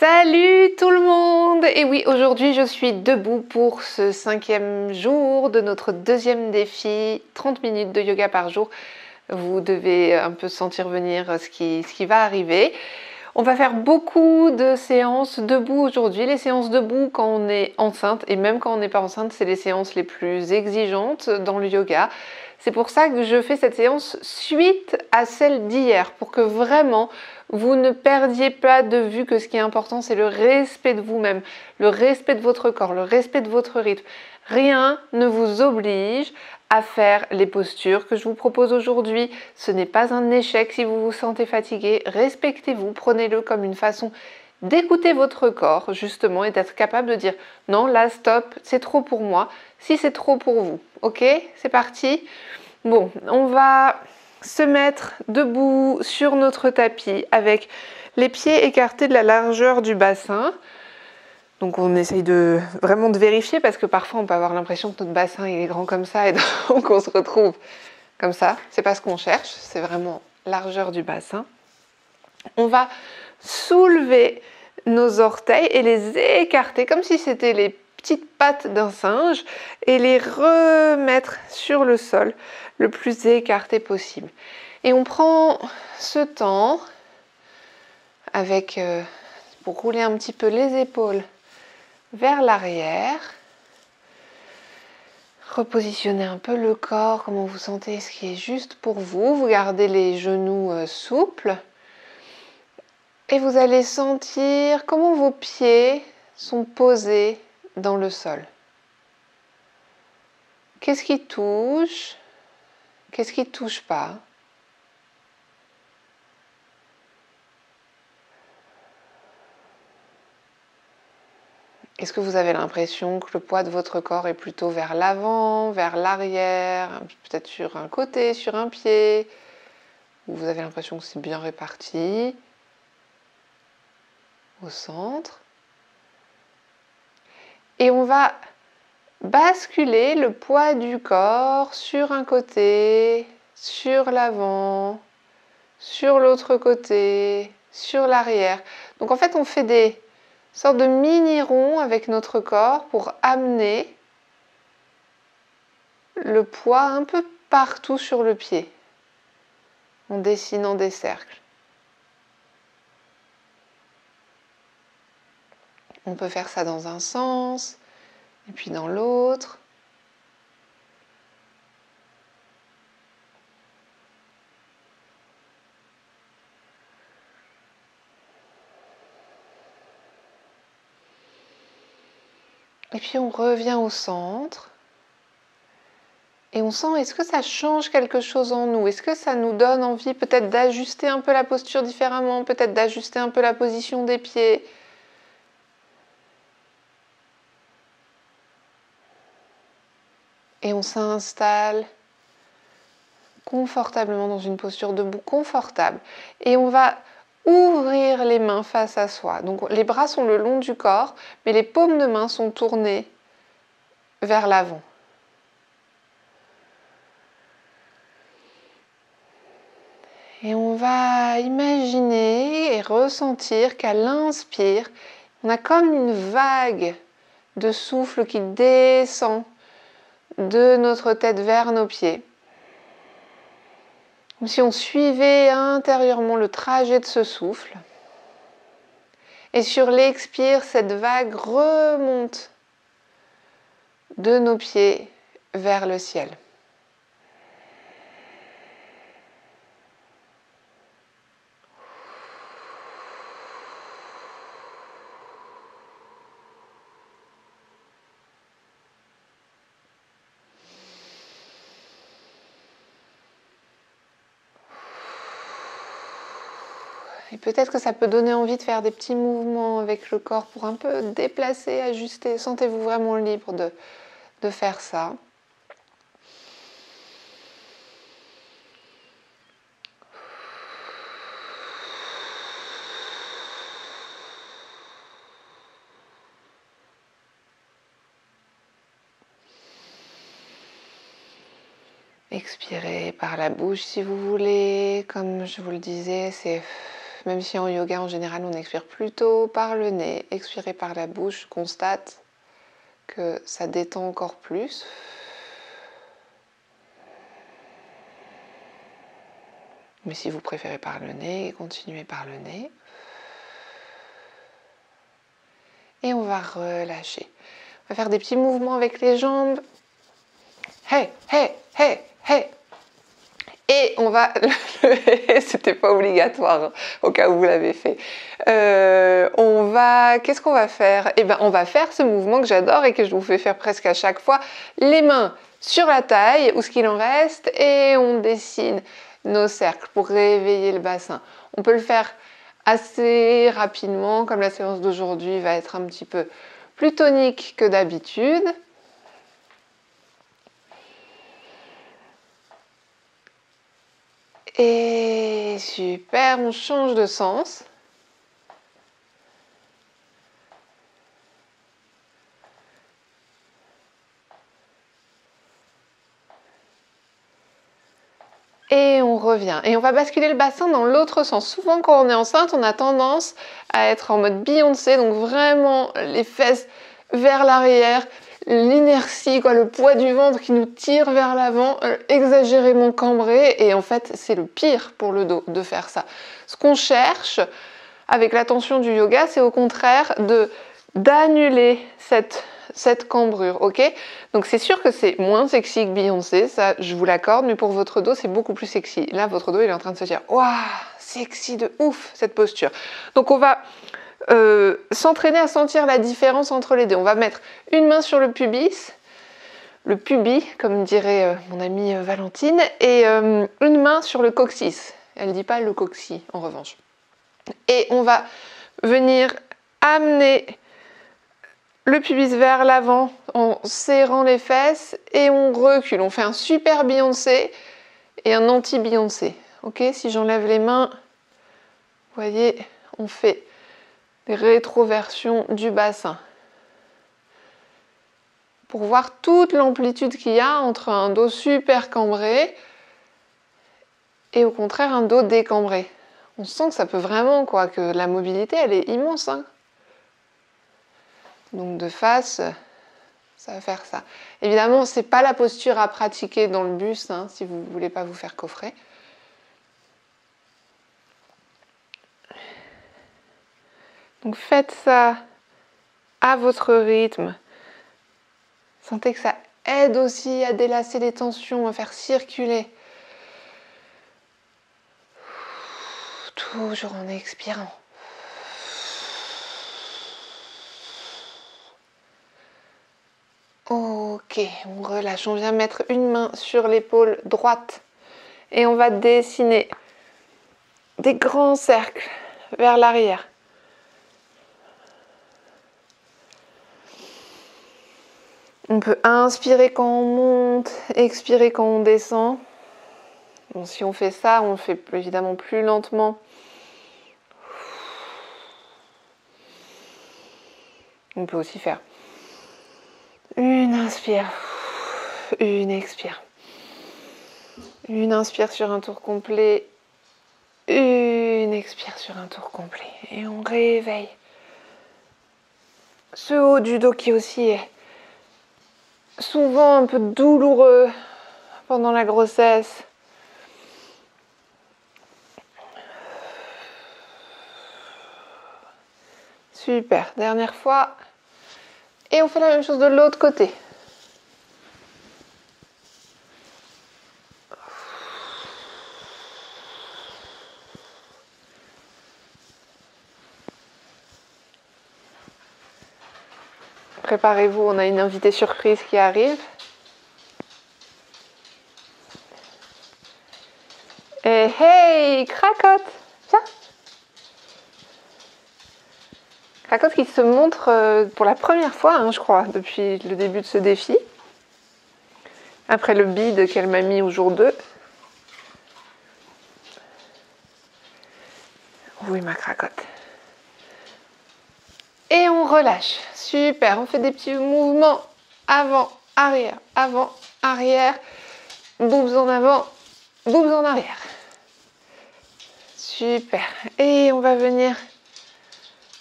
Salut tout le monde! Et oui, aujourd'hui je suis debout pour ce 5e jour de notre deuxième défi, 30 minutes de yoga par jour. Vous devez un peu sentir venir ce qui va arriver. On va faire beaucoup de séances debout aujourd'hui. Les séances debout quand on est enceinte et même quand on n'est pas enceinte, c'est les séances les plus exigeantes dans le yoga. C'est pour ça que je fais cette séance suite à celle d'hier, pour que vraiment vous ne perdiez pas de vue que ce qui est important, c'est le respect de vous-même, le respect de votre corps, le respect de votre rythme. Rien ne vous oblige à faire les postures que je vous propose aujourd'hui. Ce n'est pas un échec si vous vous sentez fatigué. Respectez-vous, prenez-le comme une façon d'écouter votre corps justement et d'être capable de dire non, là stop, c'est trop pour moi, si c'est trop pour vous. Ok, c'est parti. Bon, on va se mettre debout sur notre tapis avec les pieds écartés de la largeur du bassin. Donc on essaye vraiment de vérifier parce que parfois on peut avoir l'impression que notre bassin il est grand comme ça et donc on se retrouve comme ça. C'est pas ce qu'on cherche, c'est vraiment largeur du bassin. On va soulever nos orteils et les écarter comme si c'était les petites pattes d'un singe et les remettre sur le sol le plus écarté possible. Et on prend ce temps pour rouler un petit peu les épaules vers l'arrière. Repositionnez un peu le corps, comment vous sentez ce qui est juste pour vous. Vous gardez les genoux souples. Et vous allez sentir comment vos pieds sont posés dans le sol. Qu'est-ce qui touche? Qu'est-ce qui ne touche pas? Est-ce que vous avez l'impression que le poids de votre corps est plutôt vers l'avant, vers l'arrière, peut-être sur un côté, sur un pied? Ou vous avez l'impression que c'est bien réparti au centre? Et on va basculer le poids du corps sur un côté, sur l'avant, sur l'autre côté, sur l'arrière. Donc en fait, on fait des sortes de mini-ronds avec notre corps pour amener le poids un peu partout sur le pied, en dessinant des cercles. On peut faire ça dans un sens, et puis dans l'autre. Et puis on revient au centre. Et on sent, est-ce que ça change quelque chose en nous? Est-ce que ça nous donne envie peut-être d'ajuster un peu la posture différemment, peut-être d'ajuster un peu la position des pieds? Et on s'installe confortablement dans une posture debout confortable. Et on va ouvrir les mains face à soi. Donc les bras sont le long du corps, mais les paumes de main sont tournées vers l'avant. Et on va imaginer et ressentir qu'à l'inspire, on a comme une vague de souffle qui descend de notre tête vers nos pieds. Comme si on suivait intérieurement le trajet de ce souffle. Et sur l'expire, cette vague remonte de nos pieds vers le ciel. Et peut-être que ça peut donner envie de faire des petits mouvements avec le corps pour un peu déplacer, ajuster. Sentez-vous vraiment libre de faire ça. Expirez par la bouche si vous voulez. Comme je vous le disais, c'est Même si en yoga, en général, on expire plutôt par le nez, expirer par la bouche, constate que ça détend encore plus. Mais si vous préférez par le nez, continuez par le nez. Et on va relâcher. On va faire des petits mouvements avec les jambes. Hey, hey, hey, hey. Et on va... C'était pas obligatoire, hein, au cas où vous l'avez fait. Qu'est-ce qu'on va faire? Eh bien, on va faire ce mouvement que j'adore et que je vous fais faire presque à chaque fois. Les mains sur la taille, ou ce qu'il en reste, et on dessine nos cercles pour réveiller le bassin. On peut le faire assez rapidement, comme la séance d'aujourd'hui va être un petit peu plus tonique que d'habitude. Et super, on change de sens. Et on revient. Et on va basculer le bassin dans l'autre sens. Souvent, quand on est enceinte, on a tendance à être en mode Beyoncé, donc vraiment les fesses vers l'arrière, l'inertie, le poids du ventre qui nous tire vers l'avant, exagérément cambré. Et en fait, c'est le pire pour le dos de faire ça. Ce qu'on cherche avec l'attention du yoga, c'est au contraire d'annuler cette cambrure, ok? Donc c'est sûr que c'est moins sexy que Beyoncé, ça je vous l'accorde, mais pour votre dos c'est beaucoup plus sexy. Là votre dos il est en train de se dire waouh, sexy de ouf cette posture. Donc on va s'entraîner à sentir la différence entre les deux. On va mettre une main sur le pubis, le pubis comme dirait mon amie Valentine, et une main sur le coccyx. Elle dit pas le coccyx en revanche. Et on va venir amener le pubis vers l'avant en serrant les fesses et on recule. On fait un super Beyoncé et un anti-Beyoncé. Ok, si j'enlève les mains, vous voyez, on fait des rétroversions du bassin. Pour voir toute l'amplitude qu'il y a entre un dos super cambré et au contraire un dos décambré. On sent que ça peut vraiment, que la mobilité elle est immense. Hein. Donc de face, ça va faire ça. Évidemment, ce n'est pas la posture à pratiquer dans le bus, hein, si vous ne voulez pas vous faire coffrer. Donc faites ça à votre rythme. Sentez que ça aide aussi à délasser les tensions, à faire circuler. Toujours en expirant. Ok, on relâche. On vient mettre une main sur l'épaule droite et on va dessiner des grands cercles vers l'arrière. On peut inspirer quand on monte, expirer quand on descend. Bon, si on fait ça, on le fait évidemment plus lentement. On peut aussi faire une inspire, une expire. Une inspire sur un tour complet, une expire sur un tour complet. Et on réveille ce haut du dos qui aussi est souvent un peu douloureux pendant la grossesse. Super, dernière fois. Et on fait la même chose de l'autre côté. Préparez-vous, on a une invitée surprise qui arrive. Et hey, Cracotte, viens. Cracotte qui se montre pour la première fois, hein, je crois, depuis le début de ce défi. Après le bide qu'elle m'a mis au jour 2. Oui, ma Cracotte. Et on relâche. Super, on fait des petits mouvements avant, arrière, boobs en avant, boobs en arrière. Super. Et on va venir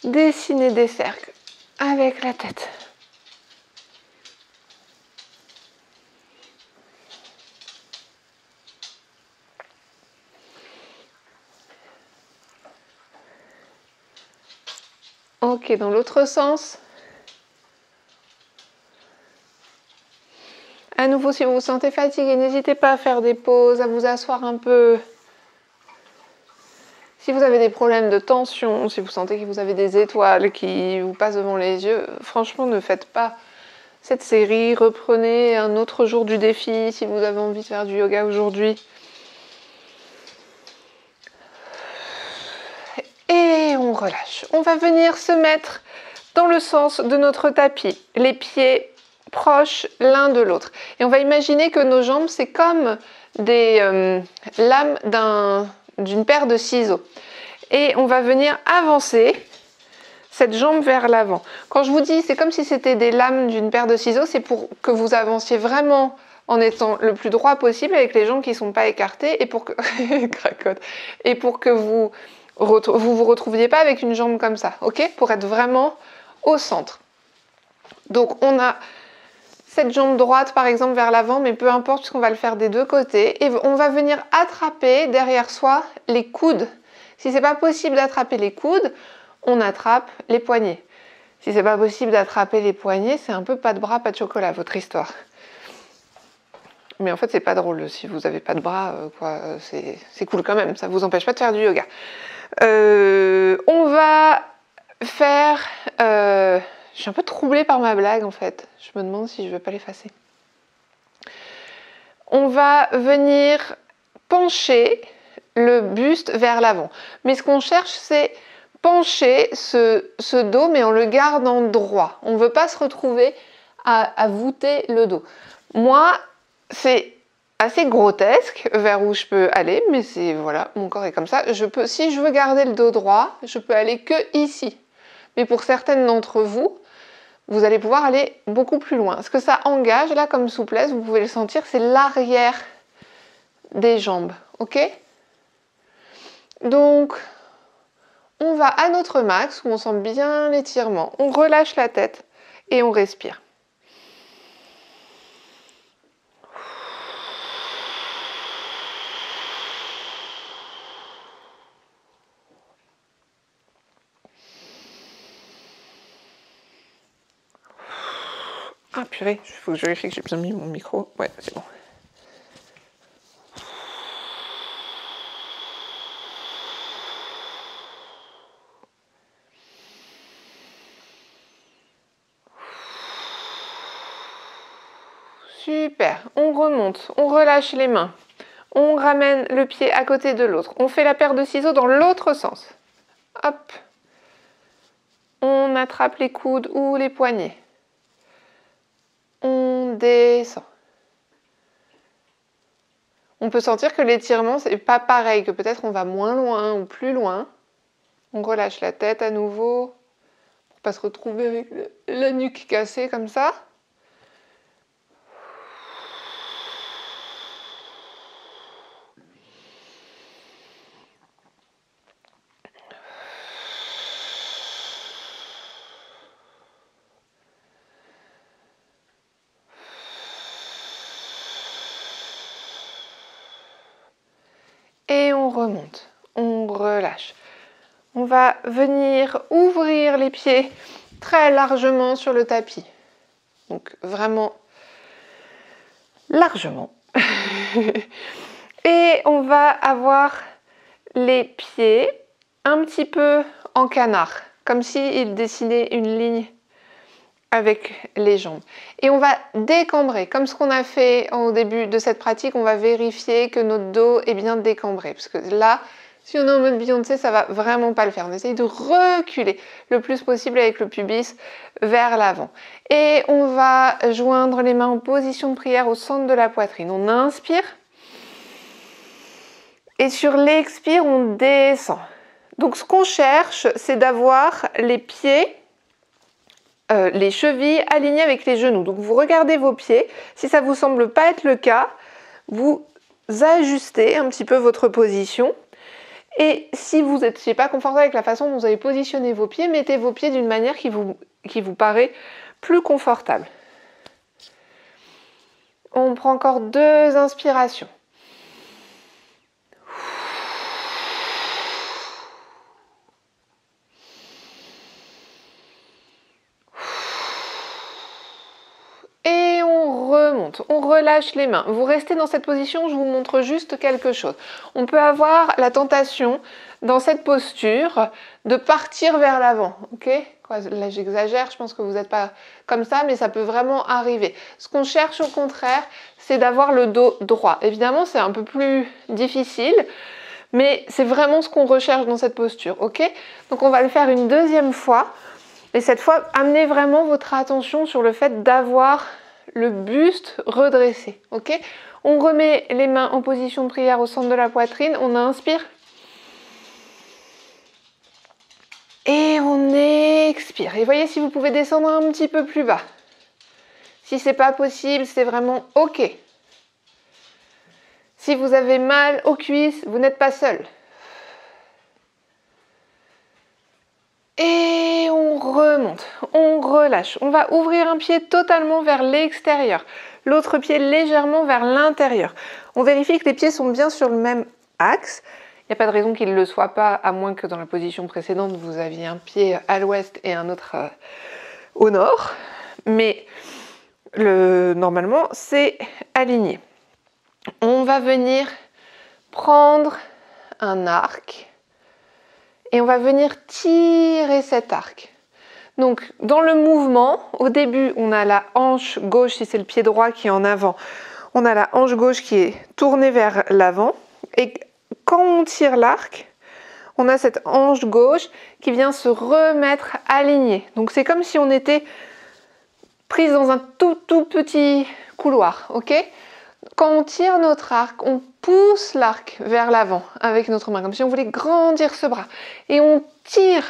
dessiner des cercles avec la tête. Ok, dans l'autre sens. À nouveau, si vous vous sentez fatigué, n'hésitez pas à faire des pauses, à vous asseoir un peu. Si vous avez des problèmes de tension, si vous sentez que vous avez des étoiles qui vous passent devant les yeux, franchement, ne faites pas cette série. Reprenez un autre jour du défi si vous avez envie de faire du yoga aujourd'hui. Et on relâche. On va venir se mettre dans le sens de notre tapis, les pieds proches l'un de l'autre. Et on va imaginer que nos jambes, c'est comme des lames d'une paire de ciseaux. Et on va venir avancer cette jambe vers l'avant. Quand je vous dis c'est comme si c'était des lames d'une paire de ciseaux, c'est pour que vous avanciez vraiment en étant le plus droit possible avec les jambes qui ne sont pas écartées et pour que cracotte, et pour que vous vous retrouviez pas avec une jambe comme ça, ok? Pour être vraiment au centre. Donc on a cette jambe droite par exemple vers l'avant, mais peu importe puisqu'on va le faire des deux côtés. Et on va venir attraper derrière soi les coudes. Si c'est pas possible d'attraper les coudes, on attrape les poignets. Si c'est pas possible d'attraper les poignets, c'est un peu pas de bras, pas de chocolat, votre histoire. Mais en fait, c'est pas drôle. Si vous avez pas de bras, c'est cool quand même. Ça vous empêche pas de faire du yoga. On va faire... je suis un peu troublée par ma blague en fait. Je me demande si je vais pas l'effacer. On va venir pencher le buste vers l'avant. Mais ce qu'on cherche, c'est pencher ce dos, mais en le gardant droit. On ne veut pas se retrouver à voûter le dos. Moi, c'est assez grotesque vers où je peux aller, mais c'est voilà, mon corps est comme ça. Si je veux garder le dos droit, je peux aller que ici. Mais pour certaines d'entre vous, vous allez pouvoir aller beaucoup plus loin. Ce que ça engage, là, comme souplesse, vous pouvez le sentir, c'est l'arrière des jambes, ok? Donc, on va à notre max, où on sent bien l'étirement. On relâche la tête et on respire. Ah purée, il faut que je vérifie que j'ai bien mis mon micro. Ouais, c'est bon. Super, on remonte, on relâche les mains. On ramène le pied à côté de l'autre. On fait la paire de ciseaux dans l'autre sens. Hop. On attrape les coudes ou les poignets. On descend. On peut sentir que l'étirement, c'est pas pareil, que peut-être on va moins loin ou plus loin. On relâche la tête à nouveau pour pas se retrouver avec la nuque cassée comme ça. Et on remonte, on relâche. On va venir ouvrir les pieds très largement sur le tapis. Donc vraiment largement. Et on va avoir les pieds un petit peu en canard, comme s'ils dessinaient une ligne avec les jambes. Et on va décambrer, comme ce qu'on a fait au début de cette pratique, on va vérifier que notre dos est bien décambré. Parce que là, si on est en mode Beyoncé, ça va vraiment pas le faire. On essaye de reculer le plus possible avec le pubis vers l'avant. Et on va joindre les mains en position de prière au centre de la poitrine. On inspire. Et sur l'expire, on descend. Donc ce qu'on cherche, c'est d'avoir les pieds, les chevilles alignées avec les genoux. Donc vous regardez vos pieds. Si ça ne vous semble pas être le cas, vous ajustez un petit peu votre position. Et si vous n'étiez pas confortable avec la façon dont vous avez positionné vos pieds, mettez vos pieds d'une manière qui vous paraît plus confortable. On prend encore 2 inspirations. Et on remonte, on relâche les mains. Vous restez dans cette position, je vous montre juste quelque chose. On peut avoir la tentation, dans cette posture, de partir vers l'avant, ok ? Là j'exagère, je pense que vous n'êtes pas comme ça, mais ça peut vraiment arriver. Ce qu'on cherche au contraire, c'est d'avoir le dos droit. Évidemment, c'est un peu plus difficile, mais c'est vraiment ce qu'on recherche dans cette posture, ok ? Donc on va le faire une deuxième fois. Et cette fois, amenez vraiment votre attention sur le fait d'avoir le buste redressé, ok ? On remet les mains en position de prière au centre de la poitrine, on inspire. Et on expire. Et voyez si vous pouvez descendre un petit peu plus bas. Si c'est pas possible, c'est vraiment ok. Si vous avez mal aux cuisses, vous n'êtes pas seul. Et on remonte, on relâche. On va ouvrir un pied totalement vers l'extérieur, l'autre pied légèrement vers l'intérieur. On vérifie que les pieds sont bien sur le même axe. Il n'y a pas de raison qu'ils ne le soient pas, à moins que dans la position précédente, vous aviez un pied à l'ouest et un autre au nord. Mais normalement, c'est aligné. On va venir prendre un arc. Et on va venir tirer cet arc. Donc, dans le mouvement, au début, on a la hanche gauche, si c'est le pied droit qui est en avant. On a la hanche gauche qui est tournée vers l'avant. Et quand on tire l'arc, on a cette hanche gauche qui vient se remettre alignée. Donc, c'est comme si on était prise dans un tout petit couloir, ok ? Quand on tire notre arc, on pousse l'arc vers l'avant avec notre main, comme si on voulait grandir ce bras. Et on tire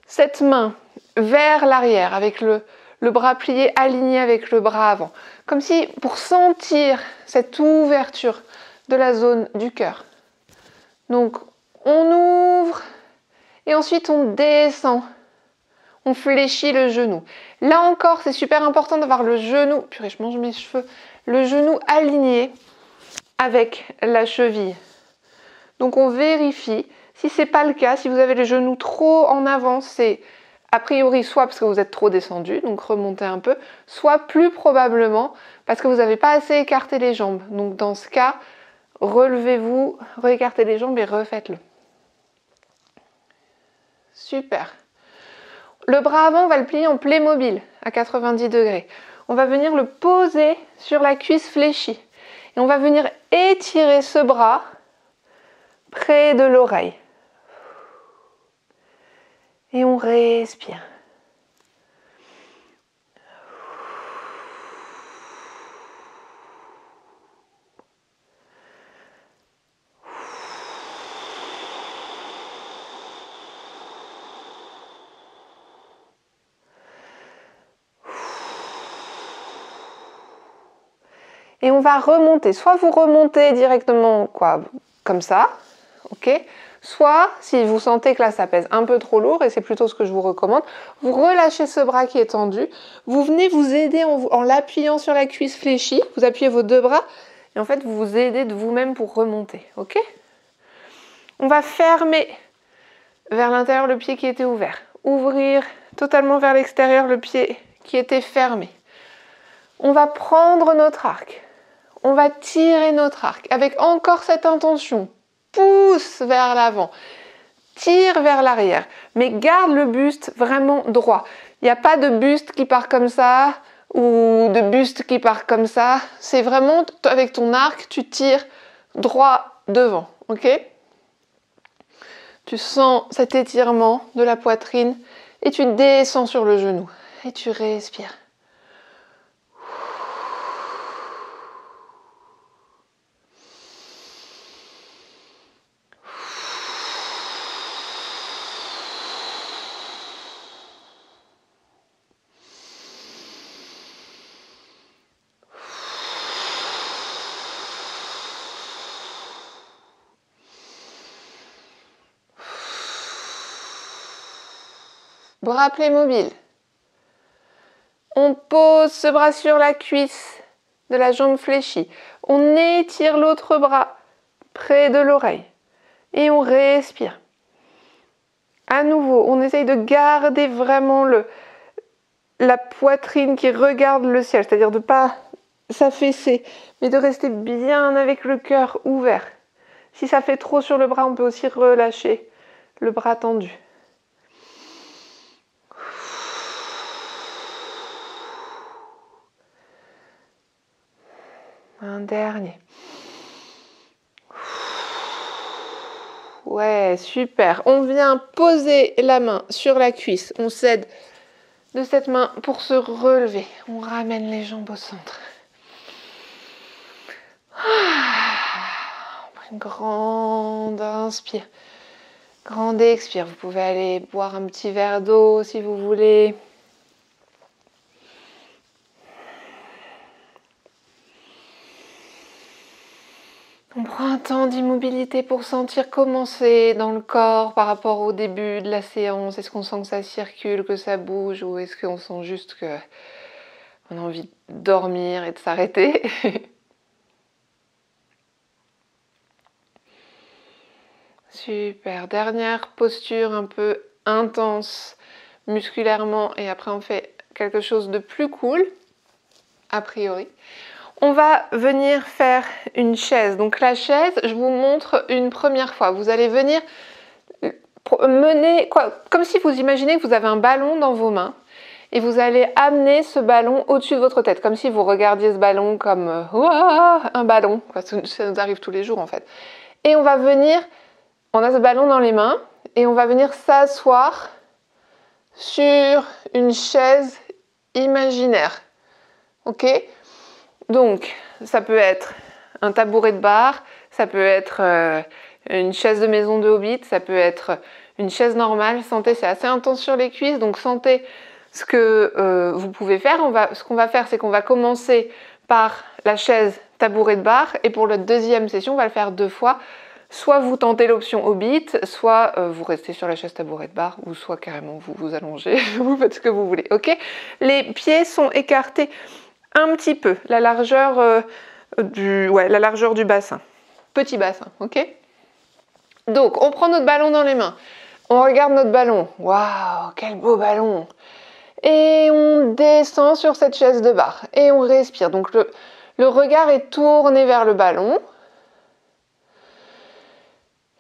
cette main vers l'arrière avec le bras plié aligné avec le bras avant. Comme si pour sentir cette ouverture de la zone du cœur. Donc on ouvre et ensuite on descend. On fléchit le genou. Là encore, c'est super important d'avoir le genou, purée, je mange mes cheveux, le genou aligné avec la cheville. Donc on vérifie. Si ce n'est pas le cas, si vous avez les genoux trop en avant, c'est a priori soit parce que vous êtes trop descendu, donc remontez un peu, soit plus probablement parce que vous n'avez pas assez écarté les jambes. Donc dans ce cas, relevez-vous, réécartez les jambes et refaites-le. Super. Le bras avant, on va le plier en Playmobil à 90 degrés. On va venir le poser sur la cuisse fléchie. Et on va venir étirer ce bras près de l'oreille. Et on respire. Et on va remonter. Soit vous remontez directement comme ça, ok ? Soit, si vous sentez que là ça pèse un peu trop lourd, et c'est plutôt ce que je vous recommande, vous relâchez ce bras qui est tendu, vous venez vous aider en l'appuyant sur la cuisse fléchie, vous appuyez vos 2 bras, et en fait vous vous aidez de vous-même pour remonter, ok ? On va fermer vers l'intérieur le pied qui était ouvert, ouvrir totalement vers l'extérieur le pied qui était fermé. On va prendre notre arc. On va tirer notre arc avec encore cette intention. Pousse vers l'avant, tire vers l'arrière, mais garde le buste vraiment droit. Il n'y a pas de buste qui part comme ça ou de buste qui part comme ça. C'est vraiment avec ton arc, tu tires droit devant, ok ? Tu sens cet étirement de la poitrine et tu descends sur le genou et tu respires. Bras Playmobil. On pose ce bras sur la cuisse de la jambe fléchie. On étire l'autre bras près de l'oreille. Et on respire. À nouveau, on essaye de garder vraiment la poitrine qui regarde le ciel. C'est-à-dire de ne pas s'affaisser, mais de rester bien avec le cœur ouvert. Si ça fait trop sur le bras, on peut aussi relâcher le bras tendu. Un dernier. Ouais, super. On vient poser la main sur la cuisse. On s'aide de cette main pour se relever. On ramène les jambes au centre. Une grande inspire. Grande expire. Vous pouvez aller boire un petit verre d'eau si vous voulez. On prend un temps d'immobilité pour sentir comment c'est dans le corps par rapport au début de la séance. Est-ce qu'on sent que ça circule, que ça bouge, ou est-ce qu'on sent juste qu'on a envie de dormir et de s'arrêter? Super. Dernière posture un peu intense musculairement et après on fait quelque chose de plus cool, a priori. On va venir faire une chaise. Donc la chaise, je vous montre une première fois. Vous allez venir mener, comme si vous imaginez que vous avez un ballon dans vos mains et vous allez amener ce ballon au-dessus de votre tête, comme si vous regardiez ce ballon comme un ballon. Ça nous arrive tous les jours en fait. Et on va venir, on a ce ballon dans les mains et on va venir s'asseoir sur une chaise imaginaire. Ok ? Donc, ça peut être un tabouret de bar, ça peut être une chaise de maison de Hobbit, ça peut être une chaise normale. Sentez, c'est assez intense sur les cuisses, donc sentez ce que vous pouvez faire. Ce qu'on va faire, c'est qu'on va commencer par la chaise tabouret de bar, et pour la deuxième session, on va le faire 2 fois. Soit vous tentez l'option Hobbit, soit vous restez sur la chaise tabouret de bar, ou soit carrément vous vous allongez, vous faites ce que vous voulez, ok ? Les pieds sont écartés un petit peu, la largeur du bassin. Petit bassin, ok ? Donc, on prend notre ballon dans les mains. On regarde notre ballon. Waouh, quel beau ballon! Et on descend sur cette chaise de bar. Et on respire. Donc, le regard est tourné vers le ballon.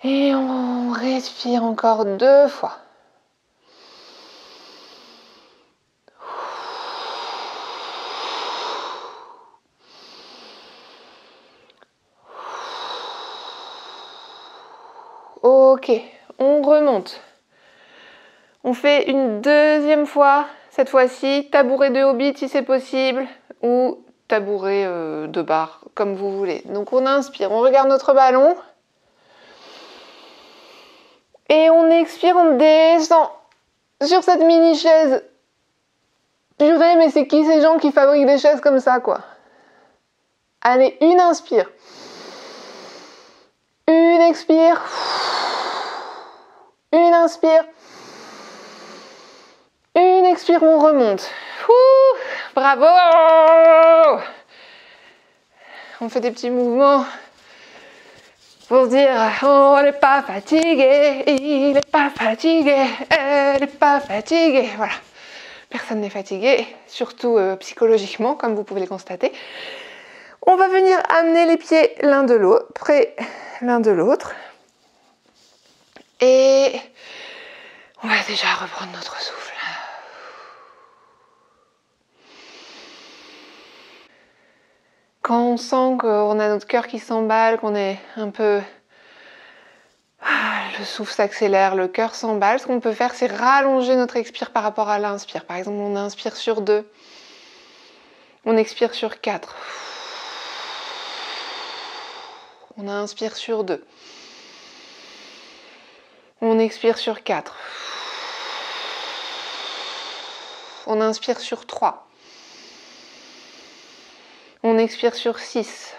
Et on respire encore 2 fois. Ok, on remonte. On fait une deuxième fois, cette fois-ci, tabouret de Hobbit si c'est possible, ou tabouret de bar, comme vous voulez. Donc on inspire, on regarde notre ballon. Et on expire, on descend sur cette mini-chaise. Purée, mais c'est qui ces gens qui fabriquent des chaises comme ça, quoi? Allez, une inspire. Une expire. Une inspire. Une expire, on remonte. Ouh, bravo! On fait des petits mouvements pour se dire on n'est pas fatigué, il n'est pas fatigué, elle n'est pas fatiguée. Voilà, personne n'est fatigué, surtout psychologiquement, comme vous pouvez le constater. On va venir amener les pieds l'un de l'autre, près l'un de l'autre. Et on va déjà reprendre notre souffle. Quand on sent qu'on a notre cœur qui s'emballe, qu'on est un peu... le souffle s'accélère, le cœur s'emballe, ce qu'on peut faire, c'est rallonger notre expire par rapport à l'inspire. Par exemple, on inspire sur 2, on expire sur 4. On inspire sur 2. On expire sur 4. On inspire sur 3. On expire sur 6.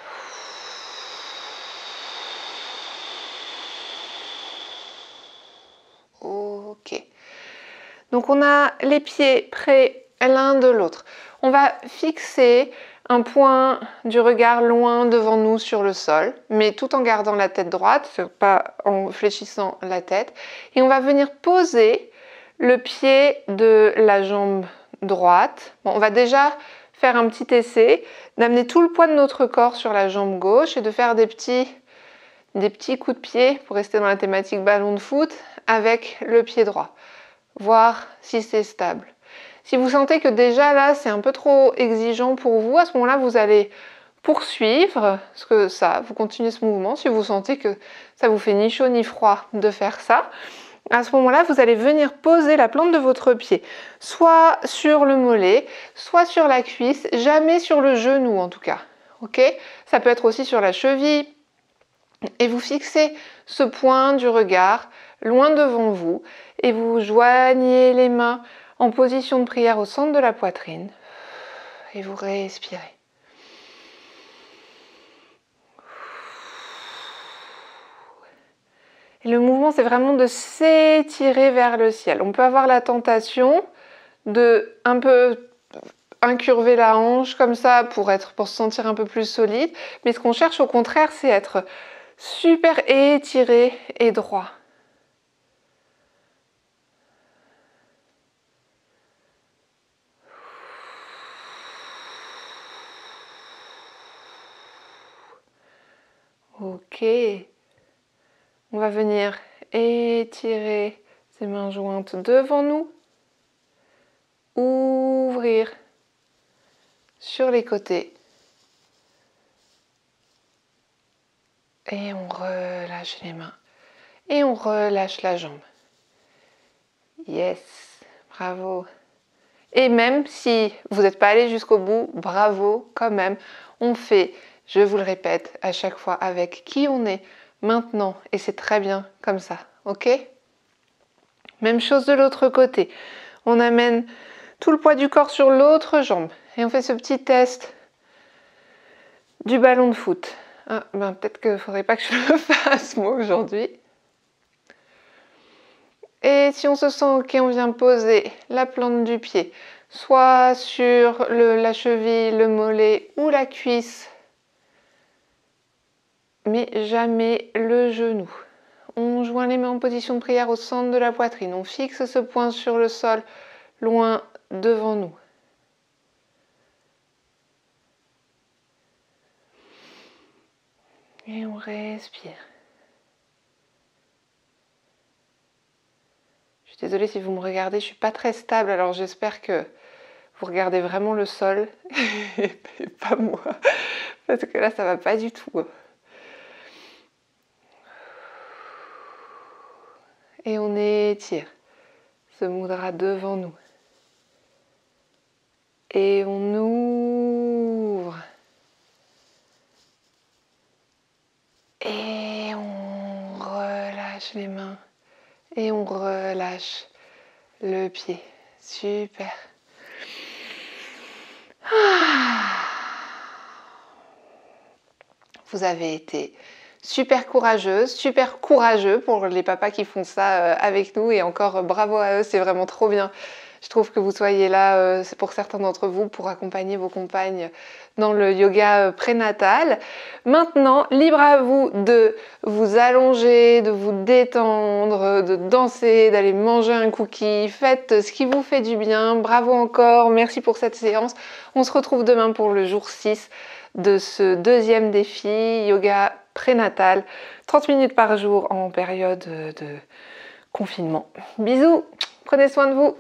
Ok. Donc on a les pieds près l'un de l'autre. On va fixer un point du regard loin devant nous sur le sol, mais tout en gardant la tête droite, pas en fléchissant la tête. Et on va venir poser le pied de la jambe droite. Bon, on va déjà faire un petit essai d'amener tout le poids de notre corps sur la jambe gauche et de faire des petits coups de pied pour rester dans la thématique ballon de foot avec le pied droit. Voir si c'est stable. Si vous sentez que déjà là c'est un peu trop exigeant pour vous, à ce moment-là vous allez poursuivre vous continuez ce mouvement. Si vous sentez que ça vous fait ni chaud ni froid de faire ça, à ce moment-là vous allez venir poser la plante de votre pied, soit sur le mollet, soit sur la cuisse, jamais sur le genou en tout cas. Ok ? Ça peut être aussi sur la cheville. Et vous fixez ce point du regard loin devant vous et vous joignez les mains en position de prière au centre de la poitrine et vous respirez. Et le mouvement, c'est vraiment de s'étirer vers le ciel. On peut avoir la tentation de un peu incurver la hanche comme ça pour se sentir un peu plus solide, mais ce qu'on cherche au contraire, c'est être super étiré et droit. Ok. On va venir étirer ses mains jointes devant nous. Ouvrir sur les côtés. Et on relâche les mains. Et on relâche la jambe. Yes, bravo. Et même si vous n'êtes pas allé jusqu'au bout, bravo quand même. On fait, je vous le répète, à chaque fois avec qui on est maintenant. Et c'est très bien comme ça, ok ? Même chose de l'autre côté. On amène tout le poids du corps sur l'autre jambe. Et on fait ce petit test du ballon de foot. Ah, peut-être qu'il ne faudrait pas que je le fasse moi aujourd'hui. Et si on se sent ok, on vient poser la plante du pied, soit sur la cheville, le mollet ou la cuisse, mais jamais le genou. On joint les mains en position de prière au centre de la poitrine. On fixe ce point sur le sol, loin devant nous. Et on respire. Je suis désolée si vous me regardez, je ne suis pas très stable, alors j'espère que vous regardez vraiment le sol et pas moi, parce que là ça va pas du tout. Et on étire ce mudra devant nous. Et on ouvre. Et on relâche les mains. Et on relâche le pied. Super. Vous avez été super courageuse, super courageux pour les papas qui font ça avec nous. Et encore bravo à eux, c'est vraiment trop bien. Je trouve que vous soyez là, c'est pour certains d'entre vous, pour accompagner vos compagnes dans le yoga prénatal. Maintenant, libre à vous de vous allonger, de vous détendre, de danser, d'aller manger un cookie. Faites ce qui vous fait du bien. Bravo encore, merci pour cette séance. On se retrouve demain pour le jour 6 de ce deuxième défi yoga prénatal. 30 minutes par jour en période de confinement. Bisous, prenez soin de vous.